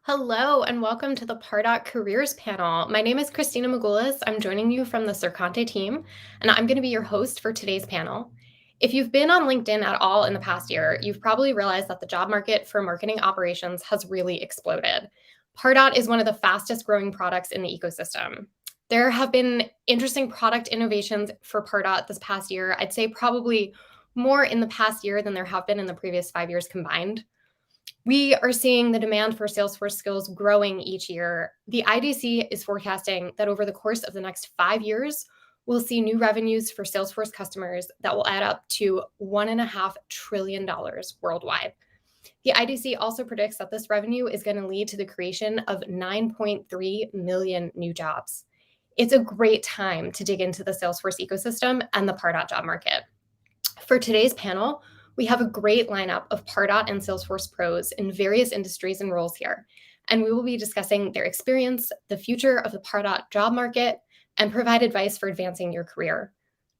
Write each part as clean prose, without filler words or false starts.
Hello and welcome to the Pardot Careers panel. My name is Christina Magoulas. I'm joining you from the Cercante team, and I'm going to be your host for today's panel. If you've been on LinkedIn at all in the past year, you've probably realized that the job market for marketing operations has really exploded. Pardot is one of the fastest growing products in the ecosystem. There have been interesting product innovations for Pardot this past year. I'd say probably more in the past year than there have been in the previous 5 years combined. We are seeing the demand for Salesforce skills growing each year. The IDC is forecasting that over the course of the next 5 years, we'll see new revenues for Salesforce customers that will add up to $1.5 trillion worldwide. The IDC also predicts that this revenue is going to lead to the creation of 9.3 million new jobs. It's a great time to dig into the Salesforce ecosystem and the Pardot job market. For today's panel, we have a great lineup of Pardot and Salesforce pros in various industries and roles here, and we will be discussing their experience, the future of the Pardot job market, and provide advice for advancing your career.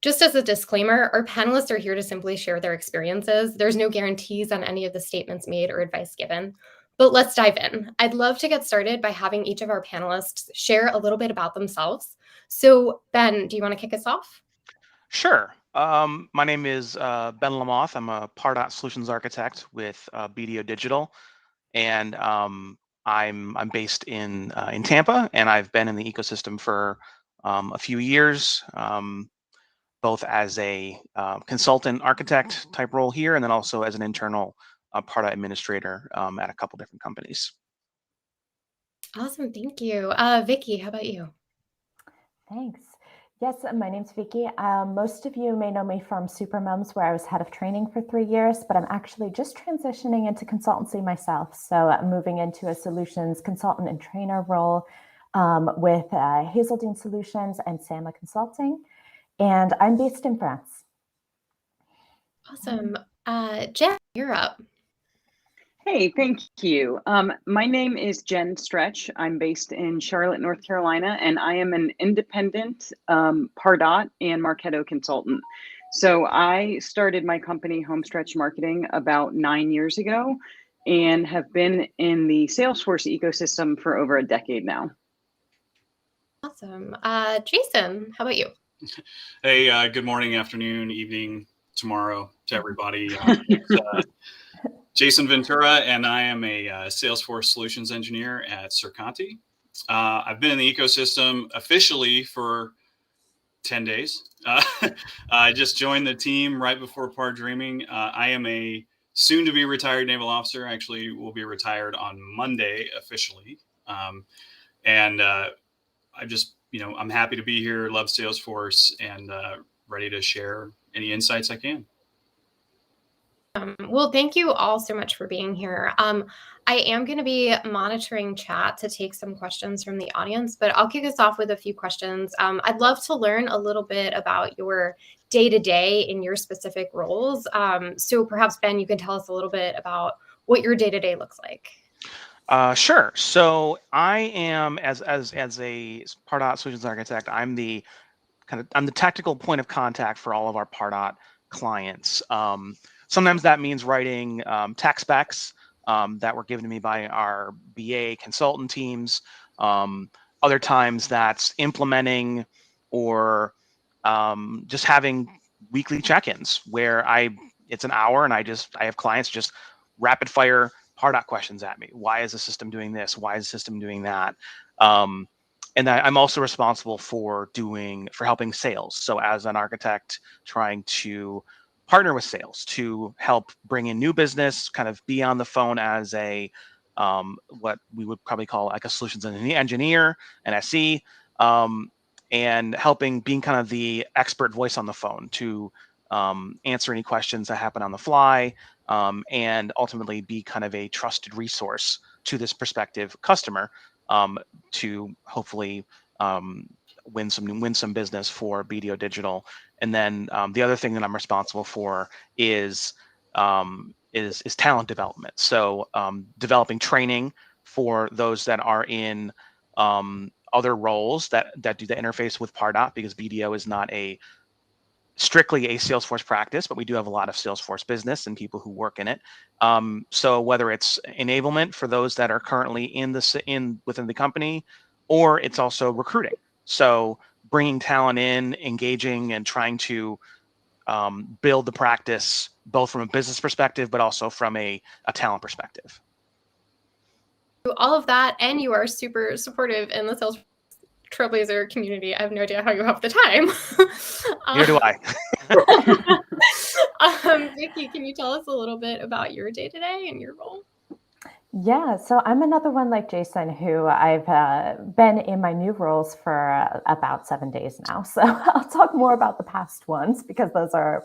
Just as a disclaimer, our panelists are here to simply share their experiences. There's no guarantees on any of the statements made or advice given. But let's dive in. I'd love to get started by having each of our panelists share a little bit about themselves. So Ben, do you want to kick us off? Sure. My name is Ben Lamoth. I'm a Pardot Solutions Architect with BDO Digital, and I'm based in Tampa, and I've been in the ecosystem for a few years, both as a consultant architect type role here, and then also as an internal Pardot administrator at a couple different companies. Awesome, thank you. Vicky, how about you? Thanks. Yes, my name's Vicky. Most of you may know me from Supermoms, where I was head of training for 3 years, but I'm actually just transitioning into consultancy myself. So I'm moving into a solutions consultant and trainer role with Hazeldean Solutions and Sama Consulting. And I'm based in France. Awesome. Jen, you're up. Hey, thank you. My name is Jen Stretch. I'm based in Charlotte, North Carolina, and I am an independent Pardot and Marketo consultant. So I started my company, Homestretch Marketing, about 9 years ago and have been in the Salesforce ecosystem for over a decade now. Awesome. Jason, how about you? Hey, good morning, afternoon, evening, tomorrow to everybody. Jason Ventura, and I am a Salesforce Solutions Engineer at Cercante. I've been in the ecosystem officially for 10 days. I just joined the team right before Par Dreaming. I am a soon-to-be retired naval officer. Actually, will be retired on Monday officially. I'm happy to be here. Love Salesforce and ready to share any insights I can. Well, thank you all so much for being here. I am going to be monitoring chat to take some questions from the audience, but I'll kick us off with a few questions. I'd love to learn a little bit about your day-to-day in your specific roles. So perhaps, Ben, you can tell us a little bit about what your day-to-day looks like. Sure. So I am as a Pardot Solutions Architect. I'm the tactical point of contact for all of our Pardot clients. Sometimes that means writing tech specs that were given to me by our BA consultant teams. Other times that's implementing or just having weekly check-ins where it's an hour and I have clients just rapid fire Pardot questions at me. Why is the system doing this? Why is the system doing that? And I'm also responsible for helping sales. So as an architect, trying to partner with sales to help bring in new business, kind of be on the phone as a what we would probably call like a solutions engineer, an SE, and being kind of the expert voice on the phone to answer any questions that happen on the fly, and ultimately be kind of a trusted resource to this prospective customer to hopefully win some business for BDO Digital. And then the other thing that I'm responsible for is talent development. So developing training for those that are in other roles that do the interface with Pardot, because BDO is not a strictly a Salesforce practice, but we do have a lot of Salesforce business and people who work in it. So whether it's enablement for those that are currently within the company, or it's also recruiting. So bringing talent in, engaging, and trying to build the practice both from a business perspective, but also from a talent perspective. All of that, and you are super supportive in the sales trailblazer community. I have no idea how you have the time. Neither do I. Vicky, can you tell us a little bit about your day-to-day and your role? Yeah, so I'm another one like Jason who I've been in my new roles for about 7 days now. So I'll talk more about the past ones because those are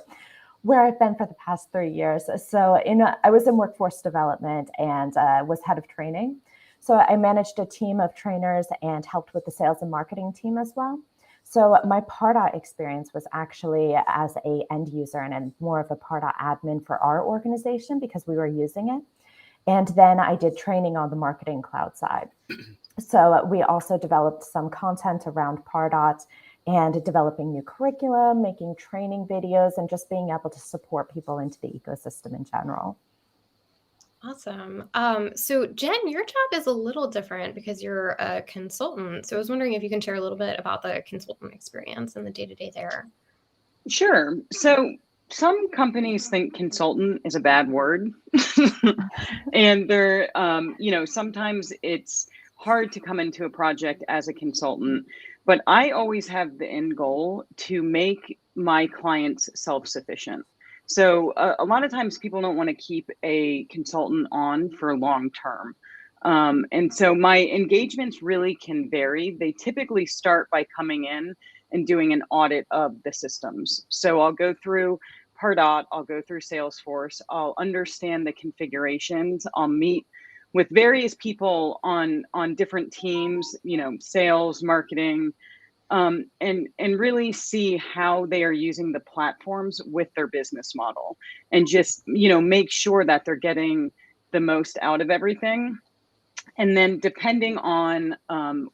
where I've been for the past 3 years. So I was in workforce development and was head of training. So I managed a team of trainers and helped with the sales and marketing team as well. So my Pardot experience was actually as a end user and more of a Pardot admin for our organization because we were using it. And then I did training on the marketing cloud side. So we also developed some content around Pardot and developing new curriculum, making training videos, and just being able to support people into the ecosystem in general. Awesome. So Jen, your job is a little different because you're a consultant. So I was wondering if you can share a little bit about the consultant experience and the day-to-day there. Sure. So some companies think consultant is a bad word. And they're, sometimes it's hard to come into a project as a consultant, but I always have the end goal to make my clients self-sufficient. So a lot of times people don't want to keep a consultant on for long term. And so my engagements really can vary. They typically start by coming in and doing an audit of the systems. So I'll go through Pardot, I'll go through Salesforce, I'll understand the configurations, I'll meet with various people on different teams, sales, marketing, and really see how they are using the platforms with their business model, and just make sure that they're getting the most out of everything. And then depending on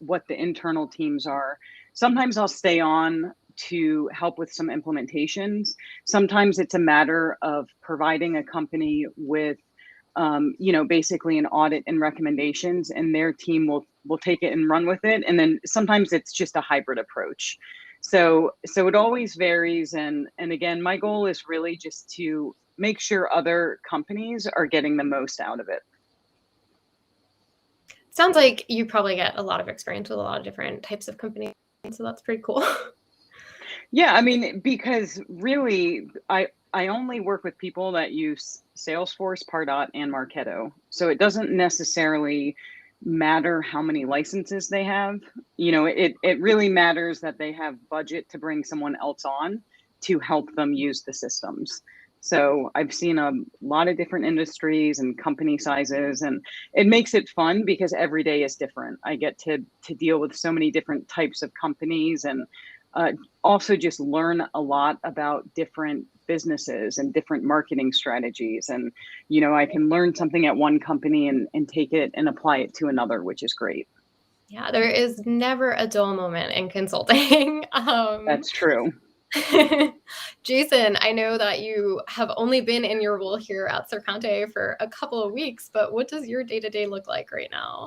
what the internal teams are, sometimes I'll stay on to help with some implementations. Sometimes it's a matter of providing a company with, basically an audit and recommendations, and their team will take it and run with it. And then sometimes it's just a hybrid approach. So it always varies. And again, my goal is really just to make sure other companies are getting the most out of it. Sounds like you probably get a lot of experience with a lot of different types of companies. So that's pretty cool. Yeah, I mean, because really, I only work with people that use Salesforce, Pardot, and Marketo. So it doesn't necessarily matter how many licenses they have. It really matters that they have budget to bring someone else on to help them use the systems. So I've seen a lot of different industries and company sizes, and it makes it fun because every day is different. I get to deal with so many different types of companies, and also just learn a lot about different businesses and different marketing strategies. And, I can learn something at one company and take it and apply it to another, which is great. Yeah, there is never a dull moment in consulting. That's true. Jason, I know that you have only been in your role here at Sercante for a couple of weeks, but what does your day-to-day look like right now?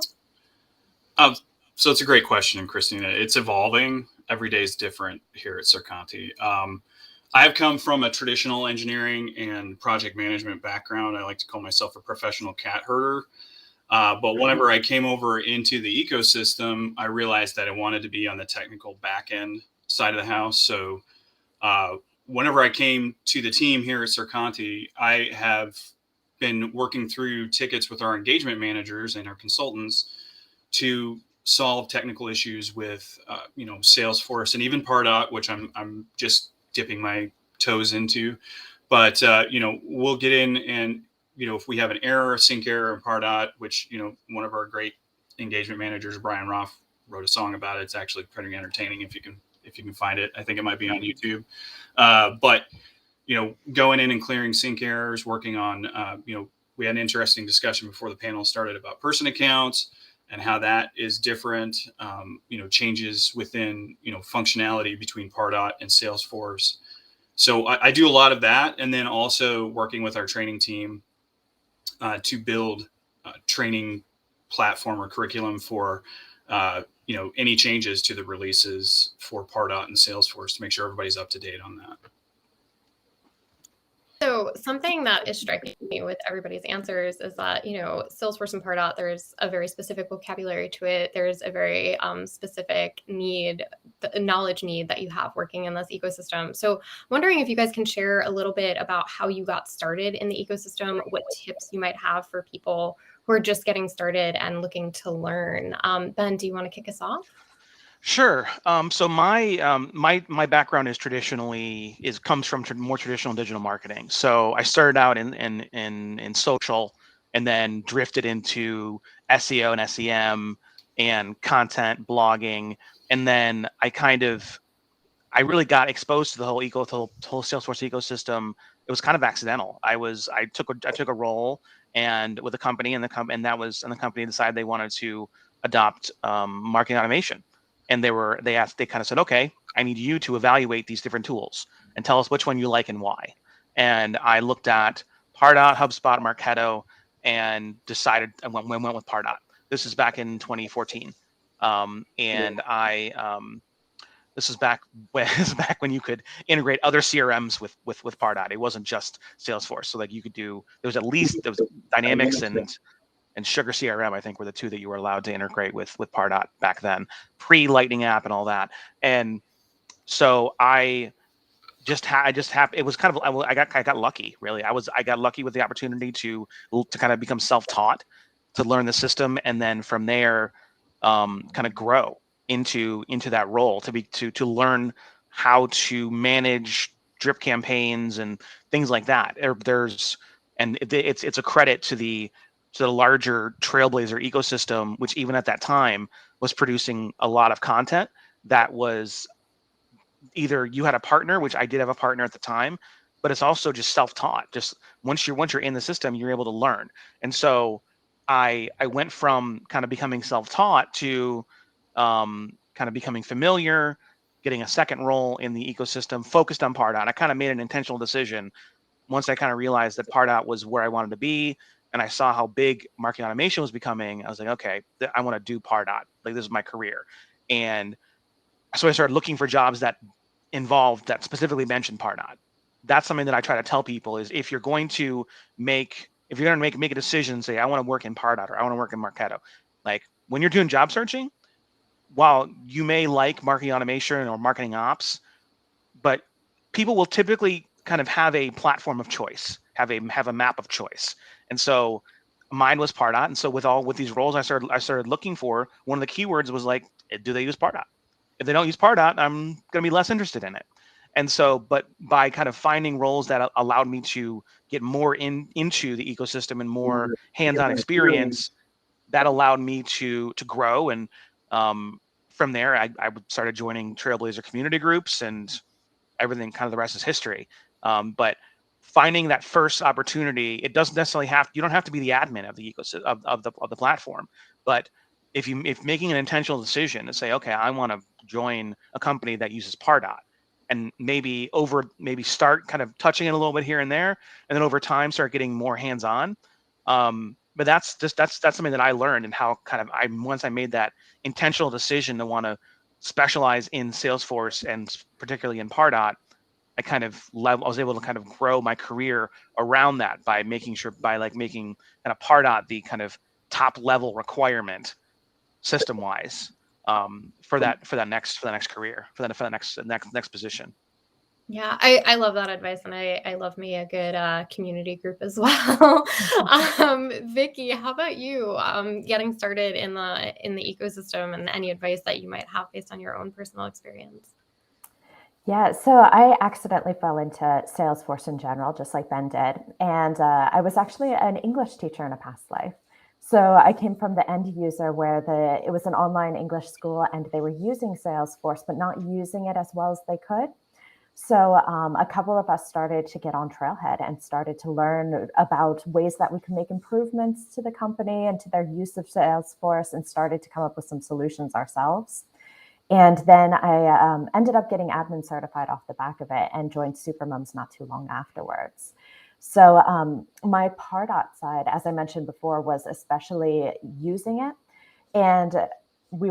So it's a great question, Christina. It's evolving. Every day is different here at Sercante. I have come from a traditional engineering and project management background. I like to call myself a professional cat herder. But whenever I came over into the ecosystem, I realized that I wanted to be on the technical back end side of the house. So whenever I came to the team here at Sercante, I have been working through tickets with our engagement managers and our consultants to solve technical issues with, Salesforce and even Pardot, which I'm just dipping my toes into. But, we'll get in and, if we have an error, a sync error in Pardot, which, one of our great engagement managers, Brian Roth, wrote a song about it. It's actually pretty entertaining if you can find it. I think it might be on YouTube. But, going in and clearing sync errors, working on, we had an interesting discussion before the panel started about person accounts and how that is different, changes within, functionality between Pardot and Salesforce. So I do a lot of that, and then also working with our training team to build training platform or curriculum for any changes to the releases for Pardot and Salesforce to make sure everybody's up to date on that. So something that is striking me with everybody's answers is that, Salesforce and Pardot, there's a very specific vocabulary to it. There's a very specific knowledge need that you have working in this ecosystem. So wondering if you guys can share a little bit about how you got started in the ecosystem, what tips you might have for people who are just getting started and looking to learn. Ben, do you want to kick us off? Sure. So my background comes from more traditional digital marketing. So I started out in social, and then drifted into SEO and SEM and content blogging, and then I really got exposed to the whole Salesforce ecosystem. It was kind of accidental. I took a role and with a company, and the company decided they wanted to adopt marketing automation. And they kind of said, okay, I need you to evaluate these different tools and tell us which one you like and why. And I looked at Pardot, HubSpot, Marketo, and decided I went with Pardot. This is back in 2014. And this is back when you could integrate other CRMs with Pardot. It wasn't just Salesforce. So like there was Dynamics and Sugar CRM, I think, were the two that you were allowed to integrate with Pardot back then, pre-Lightning app and all that. And so it was kind of, I got lucky, really. I got lucky with the opportunity to kind of become self-taught, to learn the system, and then from there kind of grow into that role, to learn how to manage drip campaigns and things like that. It's a credit to the larger Trailblazer ecosystem, which even at that time was producing a lot of content that was either you had a partner, which I did have a partner at the time, but it's also just self-taught. Just once you're in the system, you're able to learn. And so I went from kind of becoming self-taught to kind of becoming familiar, getting a second role in the ecosystem, focused on Pardot. I kind of made an intentional decision once I kind of realized that Pardot was where I wanted to be, and I saw how big marketing automation was becoming. I was like, okay, I want to do Pardot. Like, this is my career. And so I started looking for jobs that specifically mentioned Pardot. That's something that I try to tell people is if you're going to make a decision, say, I want to work in Pardot or I want to work in Marketo. Like, when you're doing job searching, while you may like marketing automation or marketing ops, but people will typically kind of have a platform of choice, have a map of choice. And so mine was Pardot. And so with these roles I started looking for, one of the keywords was like, do they use Pardot? If they don't use Pardot, I'm going to be less interested in it. And so, but by kind of finding roles that allowed me to get more into the ecosystem and more hands-on experience, that allowed me to grow. And from there, I started joining Trailblazer community groups, and everything, kind of the rest is history. But finding that first opportunity, it doesn't necessarily you don't have to be the admin of the ecosystem of the platform, but if making an intentional decision to say, okay, I want to join a company that uses Pardot, and maybe start kind of touching it a little bit here and there, and then over time start getting more hands-on. But that's something that I learned, and how kind of once I made that intentional decision to want to specialize in Salesforce and particularly in Pardot, I was able to kind of grow my career around that by making kind of Pardot the kind of top level requirement system wise for the next career, for the next position. Yeah, I love that advice, and I love me a good community group as well. Vicky, how about you? Getting started in the ecosystem, and any advice that you might have based on your own personal experience? Yeah, so I accidentally fell into Salesforce in general, just like Ben did. And I was actually an English teacher in a past life. So I came from the end user where it was an online English school, and they were using Salesforce, but not using it as well as they could. So a couple of us started to get on Trailhead and started to learn about ways that we could make improvements to the company and to their use of Salesforce, and started to come up with some solutions ourselves. And then I ended up getting admin certified off the back of it and joined Supermoms not too long afterwards. So my Pardot side, as I mentioned before, was especially using it. And we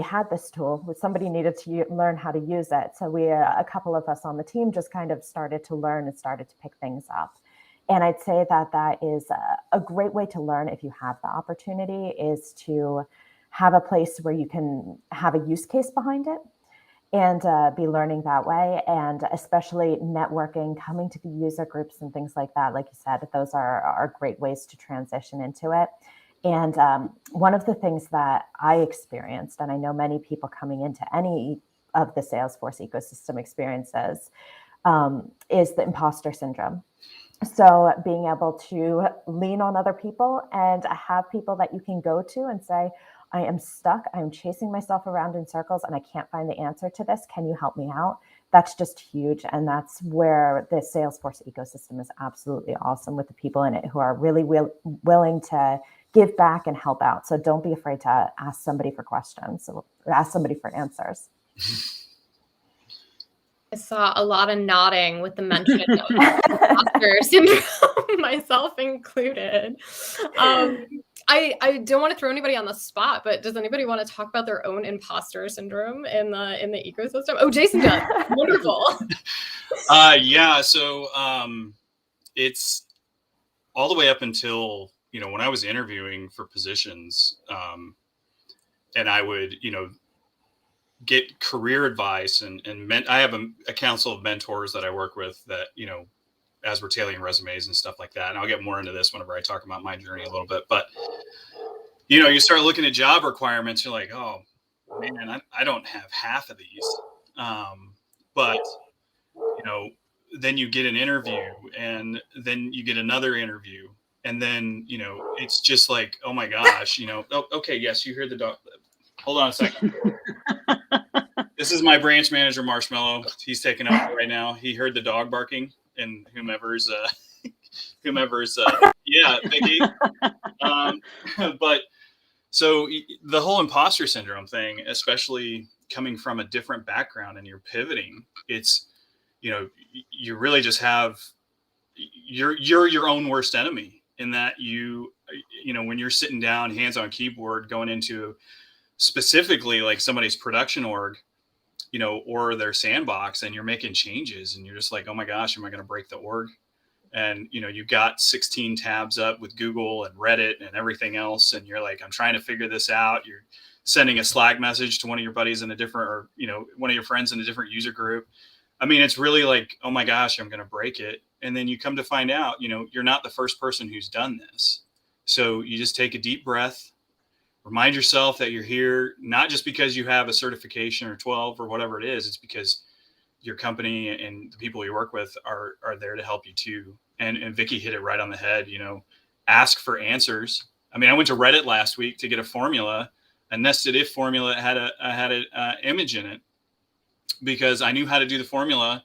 had this tool, but somebody needed to learn how to use it. So a couple of us on the team just kind of started to learn and started to pick things up. And I'd say that is a great way to learn if you have the opportunity, is to have a place where you can have a use case behind it and be learning that way. And especially networking, coming to the user groups and things like that. Like you said, those are great ways to transition into it. And one of the things that I experienced, and I know many people coming into any of the Salesforce ecosystem experiences, is the imposter syndrome. So being able to lean on other people and have people that you can go to and say, I am stuck, I'm chasing myself around in circles and I can't find the answer to this. Can you help me out? That's just huge. And that's where the Salesforce ecosystem is absolutely awesome, with the people in it who are really willing to give back and help out. So don't be afraid to ask somebody for questions or ask somebody for answers. I saw a lot of nodding with the mention of imposter syndrome, myself included. I don't want to throw anybody on the spot, but does anybody want to talk about their own imposter syndrome in the ecosystem? Oh, Jason does. Wonderful. Yeah. So it's all the way up until, when I was interviewing for positions, and I would, get career advice and I have a council of mentors that I work with that, as we're tailoring resumes and stuff like that. And I'll get more into this whenever I talk about my journey a little bit, but you start looking at job requirements, you're like, oh man, I don't have half of these. But then you get an interview and then you get another interview. And then, it's just like, oh my gosh, oh, okay. Yes. You hear the dog. Hold on a second. This is my branch manager, Marshmallow. He's taking over right now. He heard the dog barking and whomever's, yeah, Vicky. But so the whole imposter syndrome thing, especially coming from a different background and you're pivoting, it's, you really just have, you're your own worst enemy, in that when you're sitting down, hands on keyboard, going into specifically like somebody's production org, or their sandbox, and you're making changes and you're just like, oh my gosh, am I going to break the org? And, you've got 16 tabs up with Google and Reddit and everything else. And you're like, I'm trying to figure this out. You're sending a Slack message to one of your buddies in a different, or, one of your friends in a different user group. I mean, it's really like, oh my gosh, I'm going to break it. And then you come to find out, you're not the first person who's done this. So you just take a deep breath, remind yourself that you're here, not just because you have a certification or 12 or whatever it is. It's because your company and the people you work with are there to help you too. And Vicky hit it right on the head, ask for answers. I mean, I went to Reddit last week to get a formula, a nested if formula had a image in it, because I knew how to do the formula,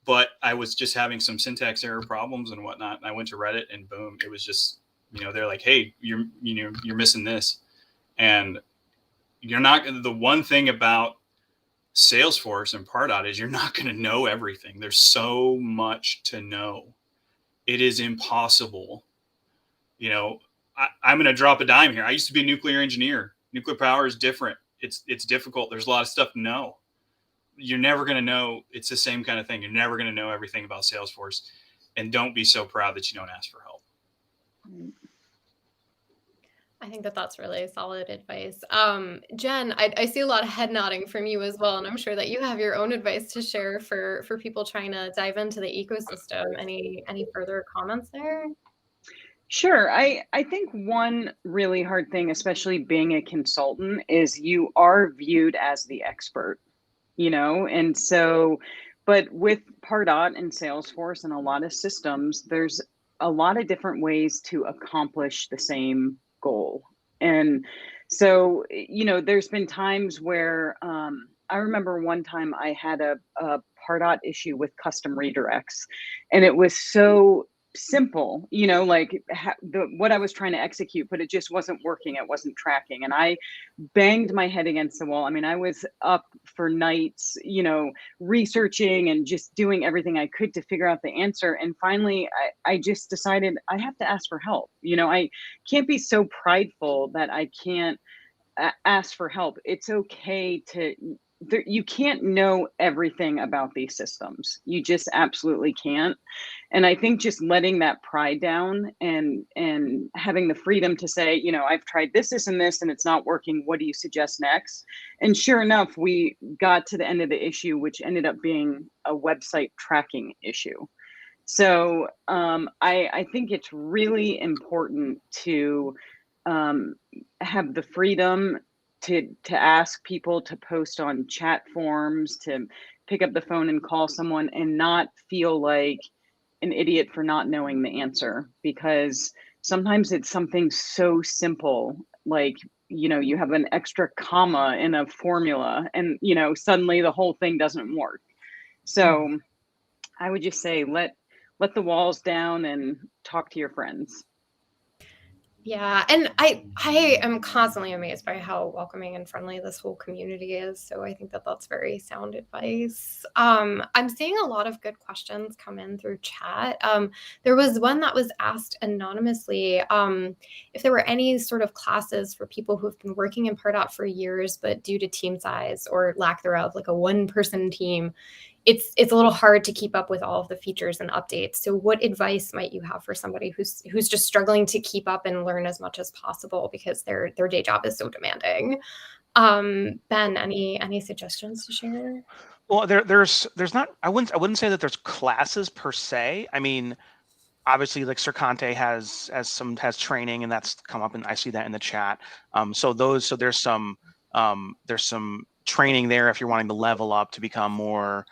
but I was just having some syntax error problems and whatnot. And I went to Reddit and boom, it was just, they're like, hey, you're missing this. And you're not, the one thing about Salesforce and Pardot is you're not going to know everything. There's so much to know. It is impossible. I'm going to drop a dime here. I used to be a nuclear engineer. Nuclear power is different. It's difficult. There's a lot of stuff to know. You're never going to know. It's the same kind of thing. You're never going to know everything about Salesforce, and don't be so proud that you don't ask for help. I think that's really solid advice. Jen, I see a lot of head nodding from you as well, and I'm sure that you have your own advice to share for people trying to dive into the ecosystem. Any further comments there? Sure. I think one really hard thing, especially being a consultant, is you are viewed as the expert, and so, but with Pardot and Salesforce and a lot of systems, there's a lot of different ways to accomplish the same goal. And so, there's been times where I remember one time I had a Pardot issue with custom redirects, and it was so simple, you know, like what I was trying to execute, but it just wasn't working. It wasn't tracking. And I banged my head against the wall. I mean, I was up for nights, you know, researching and just doing everything I could to figure out the answer. And finally, I just decided I have to ask for help. You know, I can't be so prideful that I can't ask for help. It's okay to, you can't know everything about these systems. You just absolutely can't. And I think just letting that pride down and having the freedom to say, you know, I've tried this and this and it's not working, what do you suggest next? And sure enough, we got to the end of the issue, which ended up being a website tracking issue. So I think it's really important to have the freedom to ask people to post on chat forums, to pick up the phone and call someone, and not feel like an idiot for not knowing the answer, because sometimes it's something so simple, like, you know, you have an extra comma in a formula and, you know, suddenly the whole thing doesn't work. So I would just say let the walls down and talk to your friends. Yeah, and I am constantly amazed by how welcoming and friendly this whole community is. So I think that that's very sound advice. I'm seeing a lot of good questions come in through chat. There was one that was asked anonymously, if there were any sort of classes for people who've been working in Pardot for years, but due to team size or lack thereof, like a one-person team, it's a little hard to keep up with all of the features and updates. So what advice might you have for somebody who's just struggling to keep up and learn as much as possible because their day job is so demanding? Ben, any suggestions to share? Well, there's not, I wouldn't say that there's classes per se. I mean, obviously like Sercante has training, and that's come up, and I see that in the chat. So there's some training there if you're wanting to level up to become more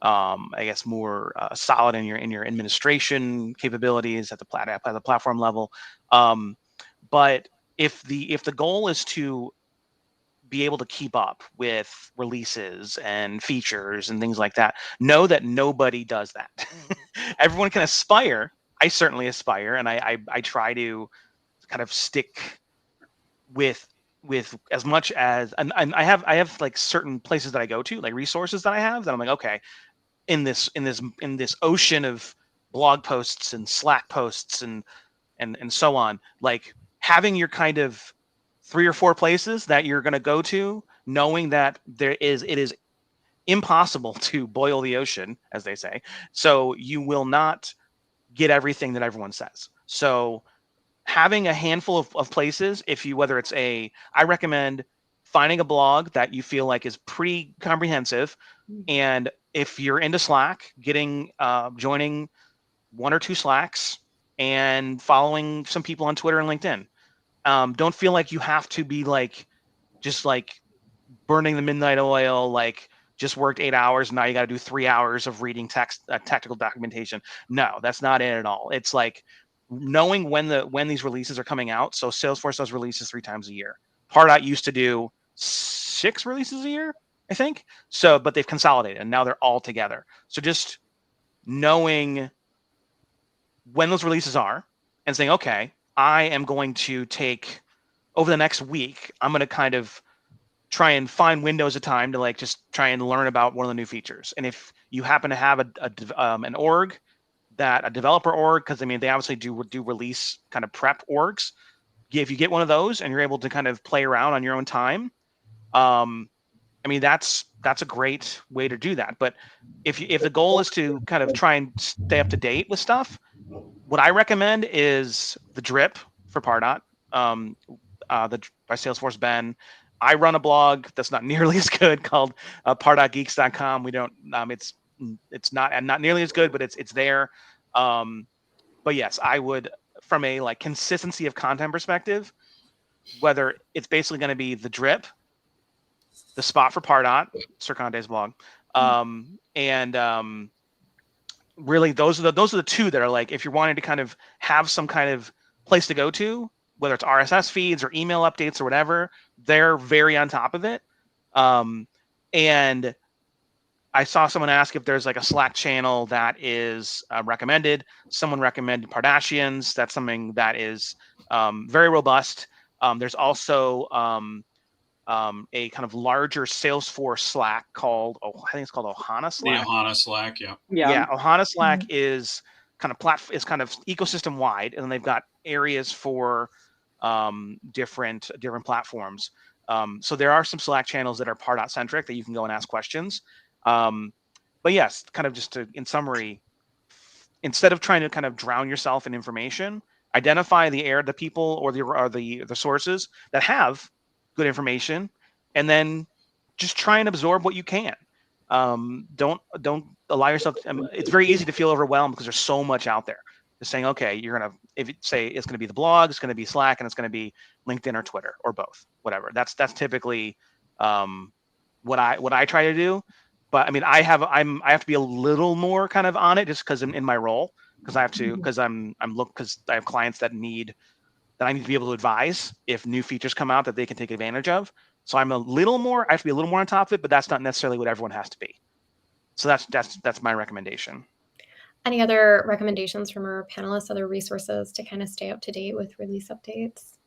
I guess more solid in your administration capabilities at the platform level. But if the goal is to be able to keep up with releases and features and things like that, know that nobody does that. Everyone can aspire. I certainly aspire, and I try to kind of stick with as much as, and I have like certain places that I go to, like resources that I have, that I'm like, okay, in this ocean of blog posts and Slack posts and so on, like having your kind of 3 or 4 places that you're going to go to, knowing that it is impossible to boil the ocean, as they say, so you will not get everything that everyone says. So having a handful of places, whether it's I recommend finding a blog that you feel like is pretty comprehensive. And if you're into Slack, joining 1 or 2 Slacks and following some people on Twitter and LinkedIn. Don't feel like you have to be like just like burning the midnight oil, like just worked 8 hours, now you got to do 3 hours of reading technical documentation. No, that's not it at all. It's like knowing when these releases are coming out. So Salesforce does releases 3 times a year. Pardot used to do 6 releases a year, I think. So, but they've consolidated and now they're all together. So just knowing when those releases are and saying, okay, I am going to take over the next week, I'm going to kind of try and find windows of time to like just try and learn about one of the new features. And if you happen to have an org, a developer org, because I mean they obviously do release kind of prep orgs. If you get one of those and you're able to kind of play around on your own time, I mean that's a great way to do that. But if the goal is to kind of try and stay up to date with stuff, what I recommend is the drip for Pardot, by Salesforce Ben. I run a blog that's not nearly as good called pardotgeeks.com. We don't, it's not nearly as good, but it's there. But yes, I would, from a like consistency of content perspective, whether it's basically going to be the drip, the spot for Pardot, Sercante's blog, and really those are the 2 that are like, if you're wanting to kind of have some kind of place to go to, whether it's RSS feeds or email updates or whatever, they're very on top of it. And I saw someone ask if there's like a Slack channel that is recommended. Someone recommended Pardashians. That's something that is very robust. There's also a kind of larger Salesforce Slack called, I think it's called Ohana The Slack. Ohana Slack, yeah. Yeah, Ohana Slack Mhm. is kind of ecosystem wide, and then they've got areas for different platforms. So there are some Slack channels that are Pardot centric that you can go and ask questions. But yes, kind of just in summary, instead of trying to kind of drown yourself in information, identify the people or the sources that have good information, and then just try and absorb what you can. Don't allow yourself. It's very easy to feel overwhelmed because there's so much out there. Just saying, okay, if you say it's gonna be the blog, it's gonna be Slack, and it's gonna be LinkedIn or Twitter or both, whatever. That's typically what I try to do. But I mean, I have to be a little more kind of on it just because I'm in my role, because I have to, because I have clients that I need to be able to advise if new features come out that they can take advantage of. So I have to be a little more on top of it, but that's not necessarily what everyone has to be. So that's my recommendation. Any other recommendations from our panelists, other resources to kind of stay up to date with release updates?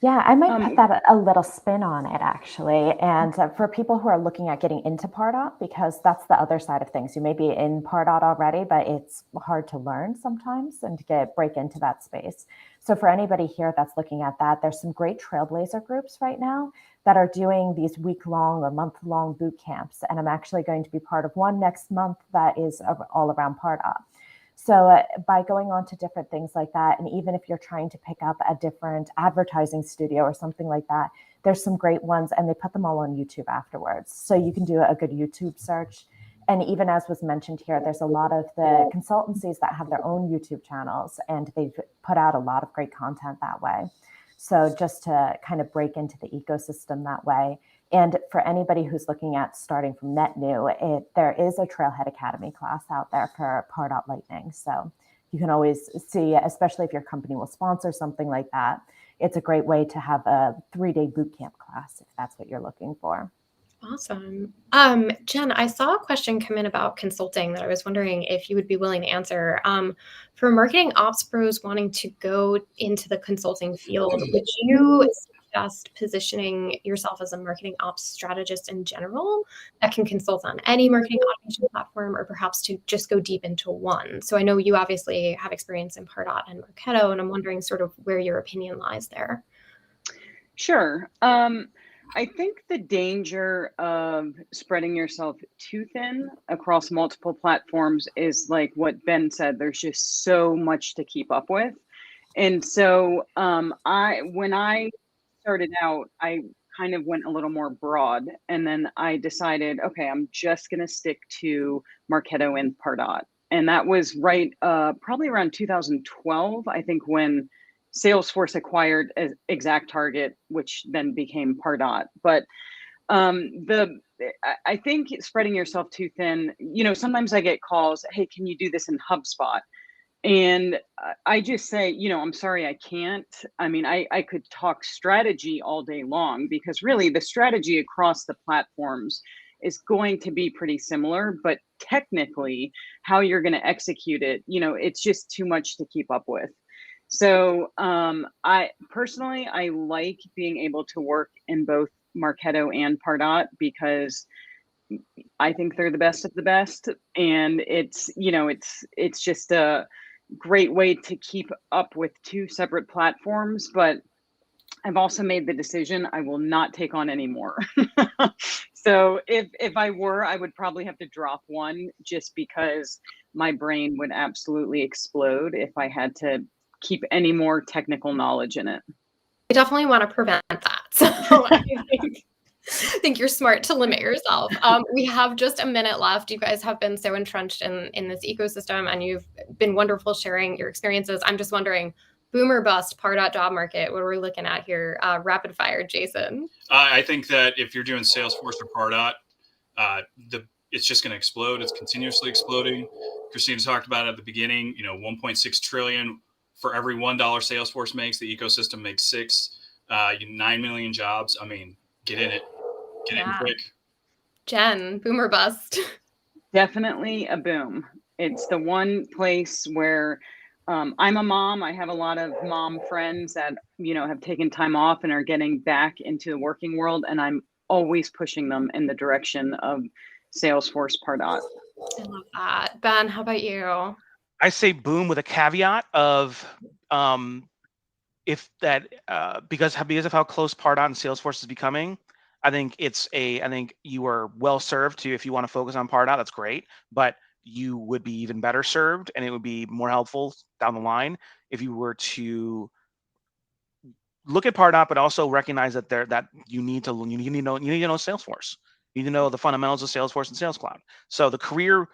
Yeah, I might put that a little spin on it, actually. And for people who are looking at getting into Pardot, because that's the other side of things. You may be in Pardot already, but it's hard to learn sometimes and to break into that space. So for anybody here that's looking at that, there's some great trailblazer groups right now that are doing these week-long or month-long boot camps. And I'm actually going to be part of one next month that is all around Pardot. So by going on to different things like that, and even if you're trying to pick up a different advertising studio or something like that, there's some great ones, and they put them all on YouTube afterwards. So you can do a good YouTube search. And even as was mentioned here, there's a lot of the consultancies that have their own YouTube channels, and they've put out a lot of great content that way. So just to kind of break into the ecosystem that way. And for anybody who's looking at starting from net new, there is a Trailhead Academy class out there for Pardot Lightning. So you can always see, especially if your company will sponsor something like that, it's a great way to have a 3-day bootcamp class if that's what you're looking for. Awesome. Jen, I saw a question come in about consulting that I was wondering if you would be willing to answer. For marketing ops pros wanting to go into the consulting field, would you suggest positioning yourself as a marketing ops strategist in general that can consult on any marketing automation platform, or perhaps to just go deep into one? So I know you obviously have experience in Pardot and Marketo, and I'm wondering sort of where your opinion lies there. Sure. I think the danger of spreading yourself too thin across multiple platforms is like what Ben said, there's just so much to keep up with. And so when I started out, I kind of went a little more broad, and then I decided, okay, I'm just going to stick to Marketo and Pardot. And that was right probably around 2012, I think, when Salesforce acquired ExactTarget, which then became Pardot. But I think spreading yourself too thin, sometimes I get calls, hey, can you do this in HubSpot? And I just say, I'm sorry, I can't. I mean, I could talk strategy all day long, because really the strategy across the platforms is going to be pretty similar, but technically how you're going to execute it, it's just too much to keep up with. So I personally, I like being able to work in both Marketo and Pardot, because I think they're the best of the best. And it's just a great way to keep up with two separate platforms. But I've also made the decision I will not take on any more. So if I were, I would probably have to drop one, just because my brain would absolutely explode if I had to keep any more technical knowledge in it. I definitely want to prevent that. So I think you're smart to limit yourself. We have just a minute left. You guys have been so entrenched in this ecosystem, and you've been wonderful sharing your experiences. I'm just wondering, boom or bust, Pardot job market, what are we looking at here? Rapid fire, Jason. I think that if you're doing Salesforce or Pardot, it's just going to explode. It's continuously exploding. Christina talked about it at the beginning, 1.6 trillion. For every $1 Salesforce makes, the ecosystem makes 6. 9 million jobs. I mean, get in it. Get in quick. Jen, boom or bust? Definitely a boom. It's the one place where I'm a mom. I have a lot of mom friends that, have taken time off and are getting back into the working world. And I'm always pushing them in the direction of Salesforce Pardot. I love that. Ben, how about you? I say boom with a caveat of if that because of how close Pardot and Salesforce is becoming. I think you are well served to, if you want to focus on Pardot, that's great, but you would be even better served, and it would be more helpful down the line if you were to look at Pardot, but also recognize that you need to know Salesforce. You need to know the fundamentals of Salesforce and Sales Cloud. So the career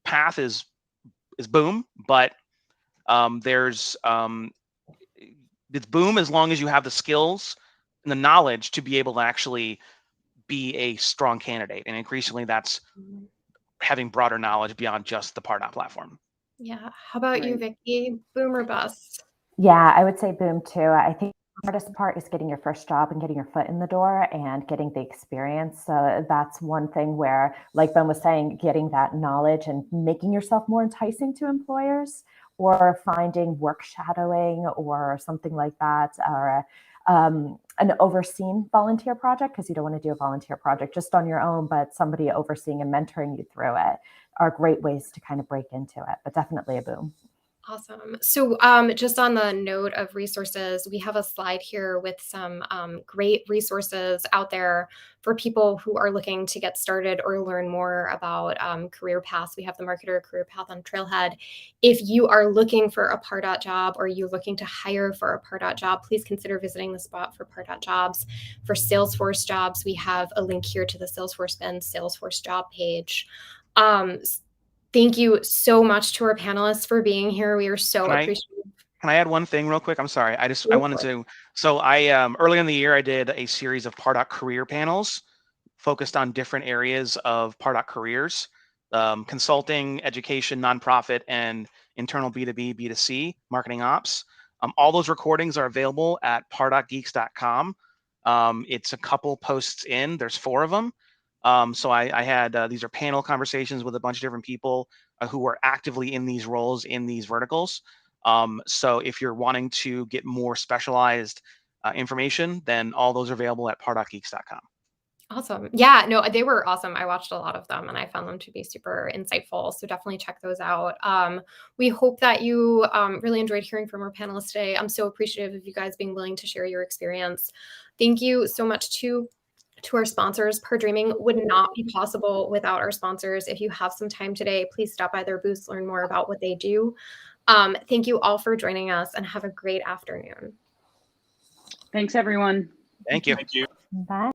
path is boom, but it's boom as long as you have the skills and the knowledge to be able to actually be a strong candidate. And increasingly, that's having broader knowledge beyond just the Pardot platform. Yeah. How about you, Vicki? Boom or bust? Yeah, I would say boom too. I think the hardest part is getting your first job and getting your foot in the door and getting the experience. So that's one thing where, like Ben was saying, getting that knowledge and making yourself more enticing to employers, or finding work shadowing or something like that, or an overseen volunteer project, because you don't want to do a volunteer project just on your own, but somebody overseeing and mentoring you through it are great ways to kind of break into it, but definitely a boom. Awesome. So just on the note of resources, we have a slide here with some great resources out there for people who are looking to get started or learn more about career paths. We have the Marketer Career Path on Trailhead. If you are looking for a Pardot job, or you're looking to hire for a Pardot job, please consider visiting the spot for Pardot jobs. For Salesforce jobs, we have a link here to the Salesforce Ben Salesforce job page. Thank you so much to our panelists for being here. We are so appreciative. Can I add one thing real quick? I'm sorry. I wanted to. So early in the year, I did a series of Pardot career panels focused on different areas of Pardot careers, consulting, education, nonprofit, and internal B2B, B2C, marketing ops. All those recordings are available at pardotgeeks.com. It's a couple posts in. There's 4 of them. So I had these are panel conversations with a bunch of different people who were actively in these roles in these verticals. So if you're wanting to get more specialized information, then all those are available at pardotgeeks.com. Awesome. Yeah, no, they were awesome. I watched a lot of them and I found them to be super insightful. So definitely check those out. We hope that you really enjoyed hearing from our panelists today. I'm so appreciative of you guys being willing to share your experience. Thank you so much to our sponsors. Dreaming would not be possible without our sponsors. If you have some time today, please stop by their booths, learn more about what they do. Thank you all for joining us, and have a great afternoon. Thanks, everyone. Thank you. Thank you. Bye.